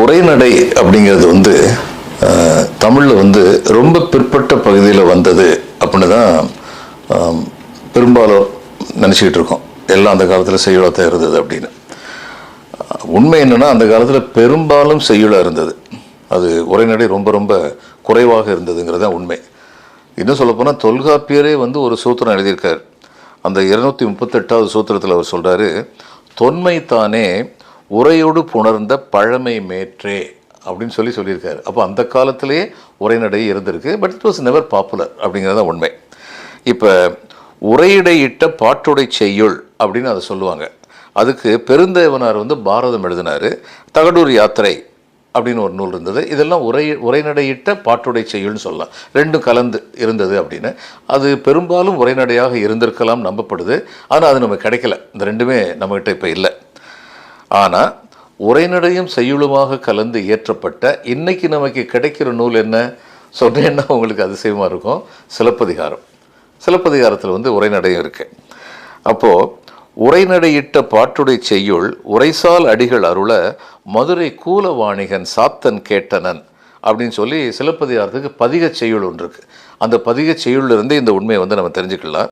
உரைநடை அப்படிங்கிறது வந்து தமிழில் வந்து ரொம்ப பிற்பட்ட பகுதியில் வந்தது அப்படின்னு தான் பெரும்பாலும் நினச்சிக்கிட்டு இருக்கோம். எல்லாம் அந்த காலத்தில் செய்யுளாக இருந்தது அப்படின்னு. உண்மை என்னென்னா, அந்த காலத்தில் பெரும்பாலும் செய்யுளாக இருந்தது. அது உரைநடை ரொம்ப ரொம்ப குறைவாக இருந்ததுங்கிறது தான் உண்மை. இன்னும் சொல்லப்போனால் தொல்காப்பியரே வந்து ஒரு சூத்திரம் எழுதியிருக்கார். அந்த 238வது சூத்திரத்தில் அவர் சொல்கிறாரு, தொன்மை தானே உரையோடு புணர்ந்த பழமை மேற்றே அப்படின்னு சொல்லியிருக்காரு. அப்போ அந்த காலத்திலேயே உரைநடை இருந்திருக்கு. But it was never popular அப்படிங்கிறத உண்மை. இப்போ உரையிடையிட்ட பாட்டுடை செய்யுள் அப்படின்னு அதை சொல்லுவாங்க. அதுக்கு பெருந்தேவனார் வந்து பாரதம் எழுதினார். தகடூர் யாத்திரை அப்படின்னு ஒரு நூல் இருந்தது. இதெல்லாம் உரைநடையிட்ட பாட்டுடை செய்யுள்னு சொல்லலாம். ரெண்டும் கலந்து இருந்தது அப்படின்னு. அது பெரும்பாலும் உரைநடையாக இருந்திருக்கலாம் நம்பப்படுது. ஆனால் அது நமக்கு கிடைக்கல. இந்த ரெண்டுமே நம்மகிட்ட இப்போ இல்லை. ஆனால் உரைநடையும் செய்யுளுமாக கலந்து இயற்றப்பட்ட இன்னைக்கு நமக்கு கிடைக்கிற நூல் என்ன சொன்னேன்னா உங்களுக்கு அதிசயமாக இருக்கும். சிலப்பதிகாரம். சிலப்பதிகாரத்தில் வந்து உரைநடையும் இருக்கு. அப்போது உரைநடையிட்ட பாட்டுடை செய்யுள் உரைசால் அடிகள் அருள மதுரை கூலவாணிகன் சாத்தன் கேட்டனன் அப்படின்னு சொல்லி சிலப்பதிகாரத்துக்கு பதிக செய்யுள் ஒன்று இருக்குது. அந்த பதிக செய்யுள்ளிருந்து இந்த உண்மையை வந்து நம்ம தெரிஞ்சுக்கலாம்.